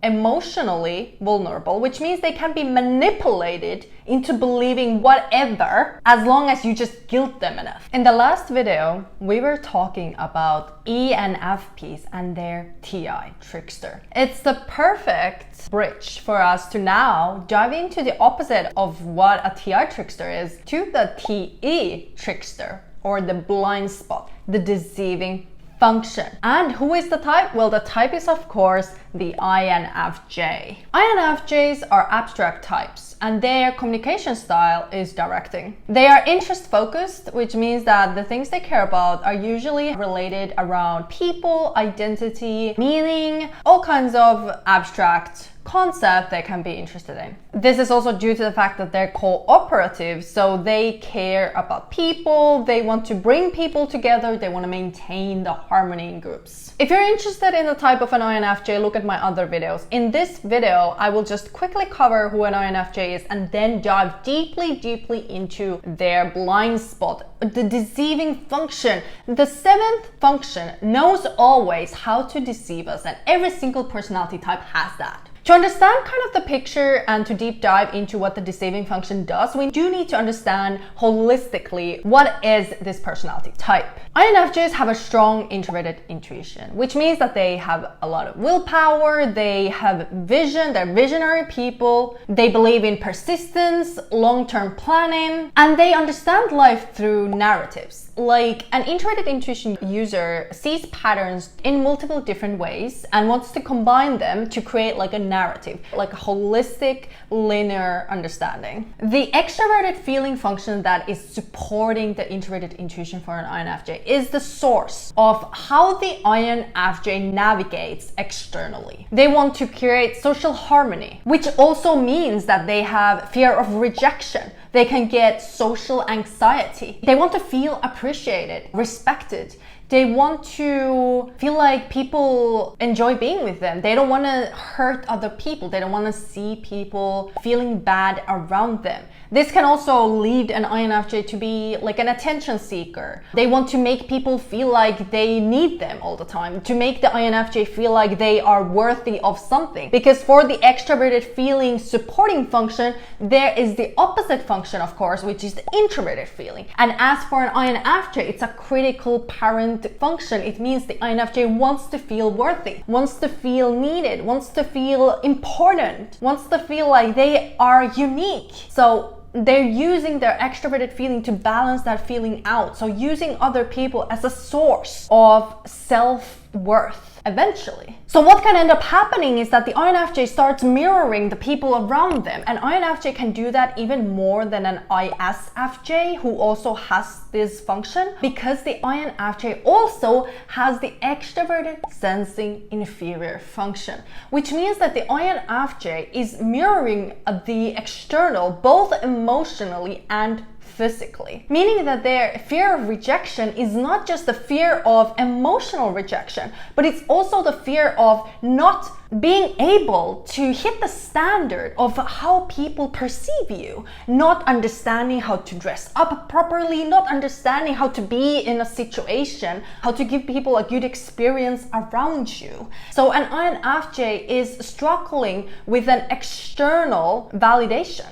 emotionally vulnerable, which means they can be manipulated into believing whatever as long as you just guilt them enough. In the last video, we were talking about ENFPs and their TI, Trickster. It's the perfect bridge for us to now dive into the opposite of what a TI Trickster is to the TE Trickster, or the blind spot, the deceiving function. And who is the type? Well, the type is of course the INFJ. INFJs are abstract types and their communication style is directing. They are interest focused, which means that the things they care about are usually related around people, identity, meaning, all kinds of abstract concept they can be interested in. This is also due to the fact that they're cooperative, so they care about people, they want to bring people together, they want to maintain the harmony in groups. If you're interested in the type of an INFJ, look at my other videos. In this video, I will just quickly cover who an INFJ is and then dive deeply into their blind spot, the deceiving function. The seventh function knows always how to deceive us, and every single personality type has that. To understand kind of the picture and to deep dive into what the deceiving function does, we do need to understand holistically what is this personality type. INFJs have a strong introverted intuition, which means that they have a lot of willpower, they have vision, they're visionary people, they believe in persistence, long-term planning, and they understand life through narratives. Like an introverted intuition user sees patterns in multiple different ways and wants to combine them to create like a narrative, like a holistic, linear understanding. The extroverted feeling function that is supporting the introverted intuition for an INFJ is the source of how the INFJ navigates externally. They want to create social harmony, which also means that they have fear of rejection. They can get social anxiety. They want to feel appreciated, respected. They want to feel like people enjoy being with them. They don't want to hurt other people. They don't want to see people feeling bad around them. This can also lead an INFJ to be like an attention seeker. They want to make people feel like they need them all the time, to make the INFJ feel like they are worthy of something. Because for the extroverted feeling supporting function, there is the opposite function, of course, which is the introverted feeling. And as for an INFJ, it's a critical parent function. It means the INFJ wants to feel worthy, wants to feel needed, wants to feel important, wants to feel like they are unique. So they're using their extroverted feeling to balance that feeling out. So using other people as a source of self-worth eventually. So what can end up happening is that the INFJ starts mirroring the people around them. An INFJ can do that even more than an ISFJ, who also has this function, because the INFJ also has the extroverted sensing inferior function, which means that the INFJ is mirroring the external, both emotionally and physically, meaning that their fear of rejection is not just the fear of emotional rejection, but it's also the fear of not being able to hit the standard of how people perceive you, not understanding how to dress up properly, not understanding how to be in a situation, how to give people a good experience around you. So an INFJ is struggling with an external validation.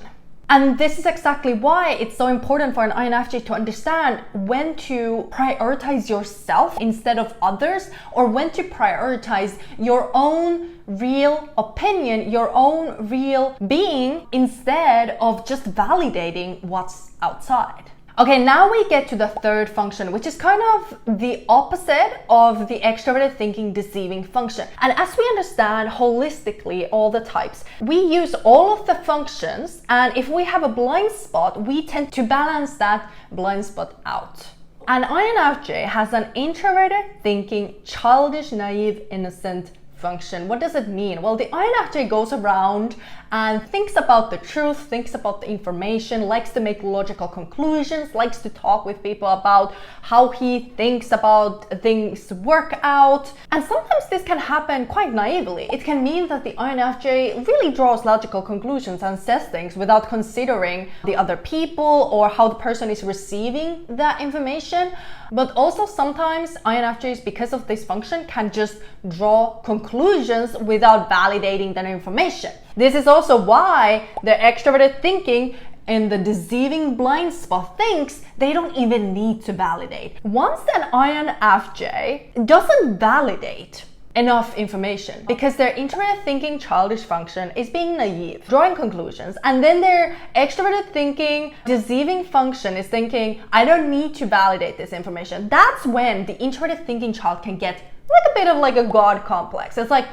And this is exactly why it's so important for an INFJ to understand when to prioritize yourself instead of others, or when to prioritize your own real opinion, your own real being, instead of just validating what's outside. Okay, now we get to the third function, which is kind of the opposite of the extroverted thinking deceiving function. And as we understand holistically all the types, we use all of the functions, and if we have a blind spot, we tend to balance that blind spot out. An INFJ has an introverted thinking, childish, naive, innocent function. What does it mean? Well, the INFJ goes around and thinks about the truth, thinks about the information, likes to make logical conclusions, likes to talk with people about how he thinks about things work out. And sometimes this can happen quite naively. It can mean that the INFJ really draws logical conclusions and says things without considering the other people or how the person is receiving that information. But also sometimes INFJs, because of this function, can just draw conclusions conclusions without validating that information. This is also why the extroverted thinking and the deceiving Blindspot thinks they don't even need to validate. Once an INFJ doesn't validate enough information because their introverted thinking childish function is being naive, drawing conclusions, and then their extroverted thinking deceiving function is thinking, I don't need to validate this information. That's when the introverted thinking child can get like a bit of like a God complex. It's like,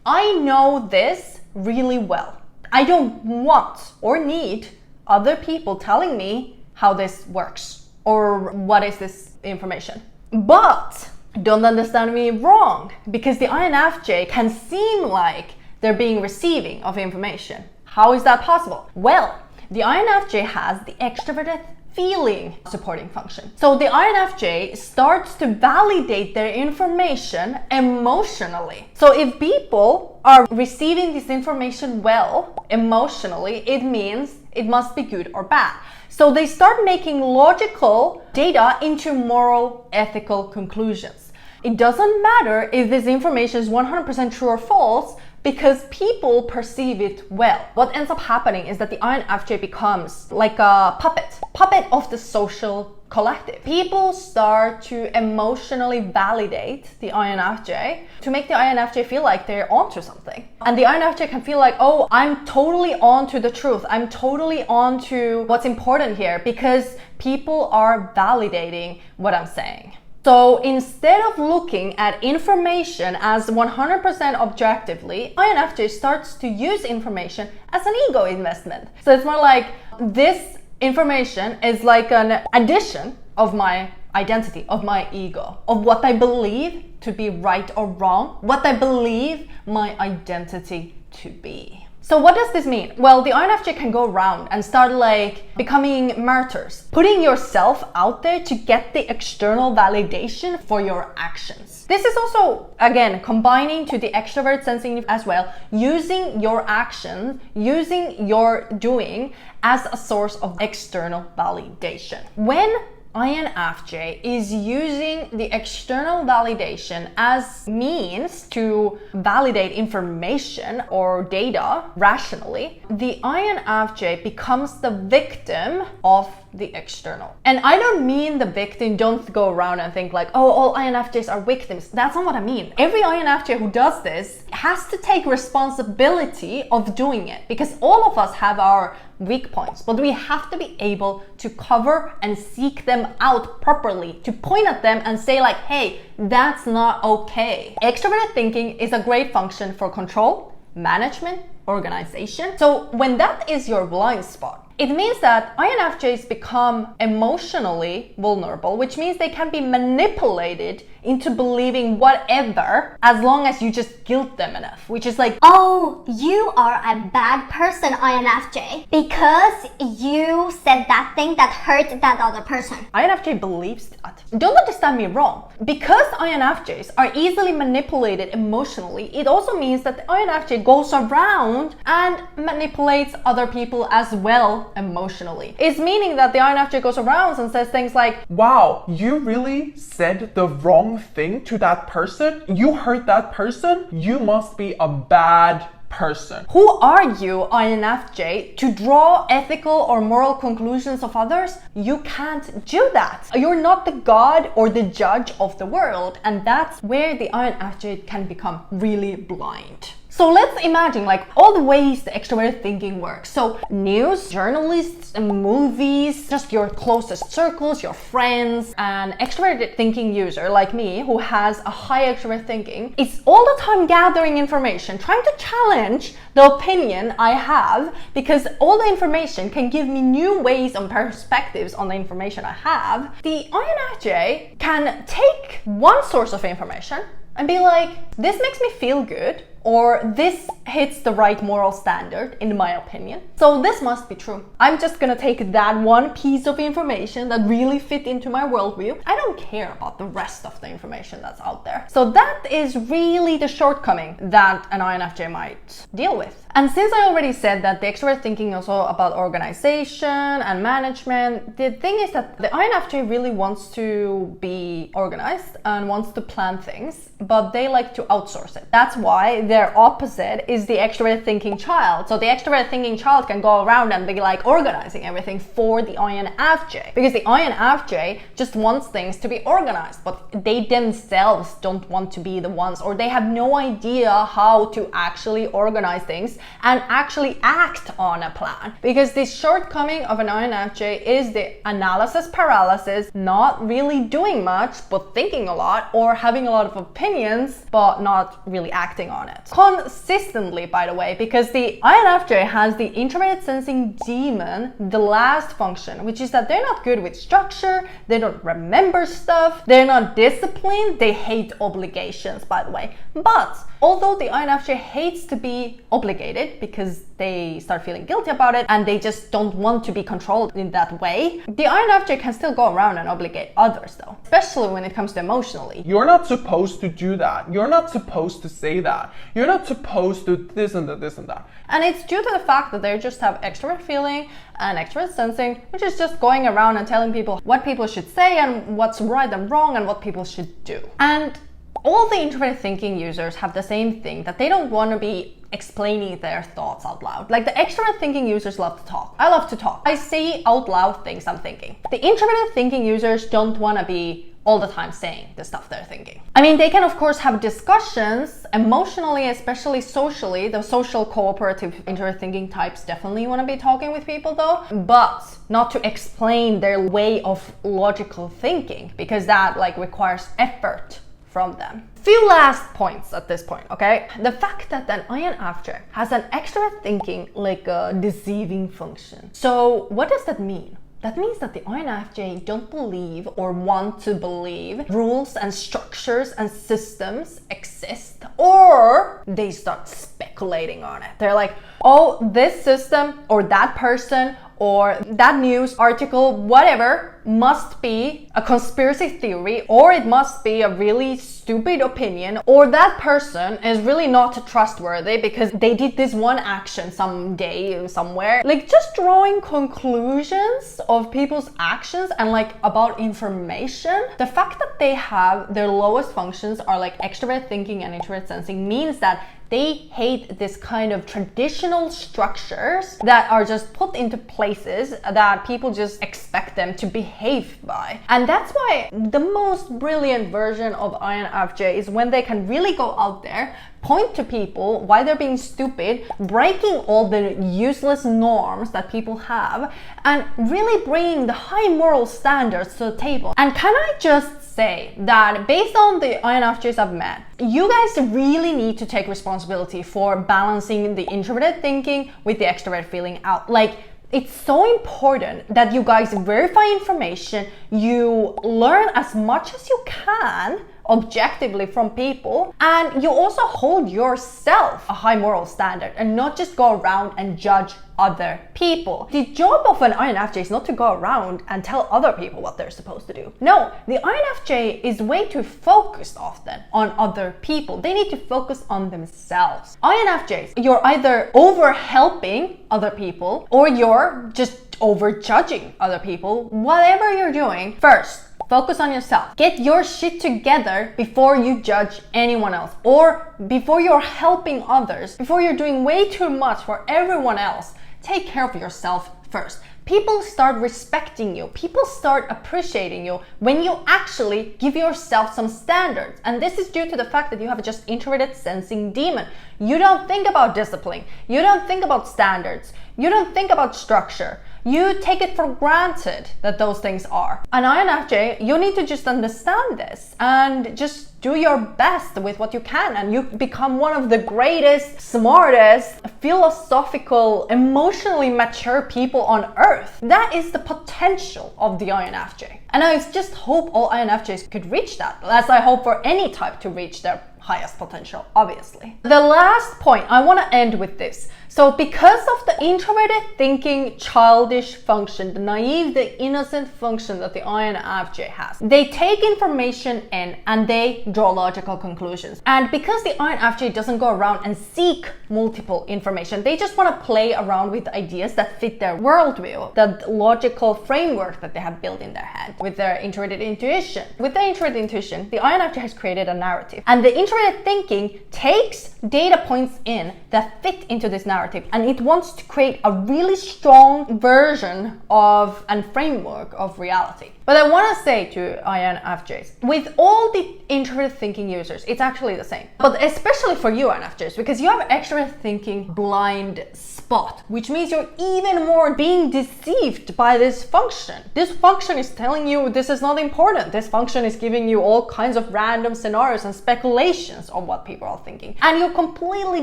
I know this really well. I don't want or need other people telling me how this works or what is this information. But don't understand me wrong, because the INFJ can seem like they're being receiving of information. How is that possible? Well, the INFJ has the extroverted feeling supporting function. So the INFJ starts to validate their information emotionally. So if people are receiving this information well emotionally, it means it must be good or bad. So they start making logical data into moral, ethical conclusions. It doesn't matter if this information is 100% true or false because people perceive it well. What ends up happening is that the INFJ becomes like a puppet of the social collective. People start to emotionally validate the INFJ to make the INFJ feel like they're onto something. And the INFJ can feel like, oh, I'm totally onto the truth. I'm totally onto what's important here because people are validating what I'm saying. So instead of looking at information as 100% objectively, INFJ starts to use information as an ego investment. So it's more like this information is like an addition of my identity, of my ego, of what I believe to be right or wrong, what I believe my identity to be. So what does this mean? Well, the INFJ can go around and start like becoming martyrs, putting yourself out there to get the external validation for your actions. This is also, again, combining to the extrovert sensing as well, using your actions, using your doing as a source of external validation. When INFJ is using the external validation as means to validate information or data rationally, the INFJ becomes the victim of the external. And I don't mean the victim, don't go around and think like, oh, all INFJs are victims. That's not what I mean. Every INFJ who does this has to take responsibility of doing it because all of us have our weak points, but we have to be able to cover and seek them out properly, to point at them and say like, hey, that's not okay. Extroverted thinking is a great function for control, management, organization. So when that is your blind spot, it means that INFJs become emotionally vulnerable, which means they can be manipulated into believing whatever as long as you just guilt them enough, which is like, oh, you are a bad person, INFJ, because you said that thing that hurt that other person. INFJ believes that. Don't understand me wrong. Because INFJs are easily manipulated emotionally, it also means that the INFJ goes around and manipulates other people as well emotionally. It's meaning that the INFJ goes around and says things like, wow, you really said the wrong thing to that person? You hurt that person? You must be a bad person. Who are you, INFJ, to draw ethical or moral conclusions of others? You can't do that. You're not the god or the judge of the world, and that's where the INFJ can become really blind. So let's imagine like all the ways the extroverted thinking works. So news, journalists, movies, just your closest circles, your friends. An extroverted thinking user like me who has a high extrovert thinking is all the time gathering information, trying to challenge the opinion I have because all the information can give me new ways and perspectives on the information I have. The INFJ can take one source of information and be like, this makes me feel good, or this hits the right moral standard, in my opinion. So this must be true. I'm just gonna take that one piece of information that really fit into my worldview. I don't care about the rest of the information that's out there. So that is really the shortcoming that an INFJ might deal with. And since I already said that the extrovert thinking is also about organization and management, the thing is that the INFJ really wants to be organized and wants to plan things, but they like to outsource it. That's why their opposite is the extrovert thinking child. So the extrovert thinking child can go around and be like organizing everything for the INFJ, because the INFJ just wants things to be organized, but they themselves don't want to be the ones, or they have no idea how to actually organize things and actually act on a plan. Because the shortcoming of an INFJ is the analysis paralysis, not really doing much but thinking a lot, or having a lot of opinions but not really acting on it consistently, by the way, because the INFJ has the introverted sensing demon, the last function, which is that they're not good with structure, they don't remember stuff, they're not disciplined, they hate obligations, by the way. But although the INFJ hates to be obligated because they start feeling guilty about it and they just don't want to be controlled in that way, the INFJ can still go around and obligate others though, especially when it comes to emotionally. You're not supposed to do that. You're not supposed to say that. You're not supposed to this and that, this and that. And it's due to the fact that they just have extrovert feeling and extrovert sensing, which is just going around and telling people what people should say and what's right and wrong and what people should do. And all the introverted thinking users have the same thing, that they don't want to be explaining their thoughts out loud. Like the extrovert thinking users love to talk. I love to talk. I say out loud things I'm thinking. The introverted thinking users don't want to be all the time saying the stuff they're thinking. I mean, they can of course have discussions emotionally, especially socially. The social cooperative introvert thinking types definitely want to be talking with people though, but not to explain their way of logical thinking, because that like requires effort from them. Few last points at this point, okay? The fact that an INFJ has an extrovert thinking like a deceiving function. So what does that mean? That means that the INFJ don't believe or want to believe rules and structures and systems exist, or they start speculating on it. They're like, oh, this system or that person or that news article, whatever, must be a conspiracy theory, or it must be a really stupid opinion, or that person is really not trustworthy because they did this one action someday somewhere. Like just drawing conclusions of people's actions and like about information. The fact that they have their lowest functions are like extrovert thinking and introvert sensing means that they hate this kind of traditional structures that are just put into places that people just expect them to behave by. And that's why the most brilliant version of INFJ is when they can really go out there, point to people why they're being stupid, breaking all the useless norms that people have, and really bringing the high moral standards to the table. And can I just say that based on the INFJs I've met, you guys really need to take responsibility for balancing the introverted thinking with the extrovert feeling out. Like, it's so important that you guys verify information, you learn as much as you can objectively from people, and you also hold yourself a high moral standard and not just go around and judge other people. The job of an INFJ is not to go around and tell other people what they're supposed to do. No, the INFJ is way too focused often on other people. They need to focus on themselves. INFJs, you're either over helping other people or you're just over judging other people. Whatever you're doing, first, focus on yourself. Get your shit together before you judge anyone else, or before you're helping others, before you're doing way too much for everyone else. Take care of yourself first. People start respecting you. People start appreciating you when you actually give yourself some standards. And this is due to the fact that you have just introverted sensing demon. You don't think about discipline. You don't think about standards. You don't think about structure. You take it for granted that those things are. An INFJ, you need to just understand this and just do your best with what you can, and you become one of the greatest, smartest, philosophical, emotionally mature people on earth. That is the potential of the INFJ. And I just hope all INFJs could reach that, as I hope for any type to reach their highest potential, obviously. The last point, I want to end with this. So because of the introverted thinking childish function, the naive, the innocent function that the INFJ has, they take information in and they draw logical conclusions. And because the INFJ doesn't go around and seek multiple information, they just want to play around with ideas that fit their worldview, the logical framework that they have built in their head with their introverted intuition. With the introverted intuition, the INFJ has created a narrative, and the introverted thinking takes data points in that fit into this narrative, and it wants to create a really strong version of and framework of reality. But I want to say to INFJs, with all the introverted thinking users, it's actually the same. But especially for you INFJs, because you have extroverted thinking blind spot, which means you're even more being deceived by this function. This function is telling you this is not important. This function is giving you all kinds of random scenarios and speculations on what people are thinking. And you're completely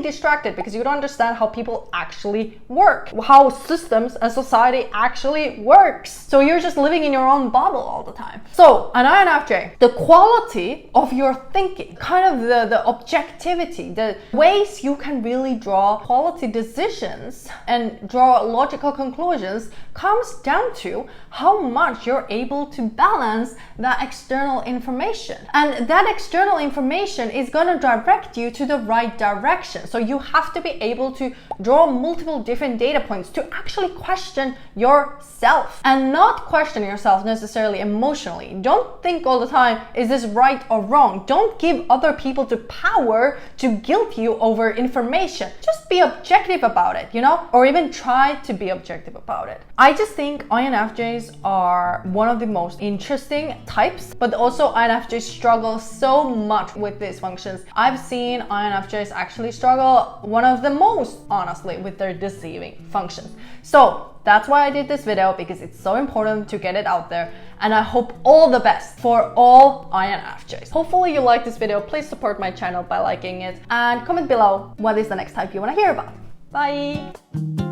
distracted because you don't understand how people actually work, how systems and society actually works. So you're just living in your own bubble all the time. So an INFJ, the quality of your thinking, kind of the objectivity, the ways you can really draw quality decisions and draw logical conclusions comes down to how much you're able to balance that external information. And that external information is going to direct you to the right direction. So you have to be able to draw multiple different data points to actually question yourself, and not question yourself necessarily emotionally. Don't think all the time, is this right or wrong? Don't give other people the power to guilt you over information. Just be objective about it, you know, or even try to be objective about it. I just think INFJs are one of the most interesting types, but also INFJs struggle so much with these functions. I've seen INFJs actually struggle one of the most, honestly, with their deceiving functions. So that's why I did this video, because it's so important to get it out there, and I hope all the best for all INFJs. Hopefully you like this video. Please support my channel by liking it and comment below what is the next type you want to hear about. Bye!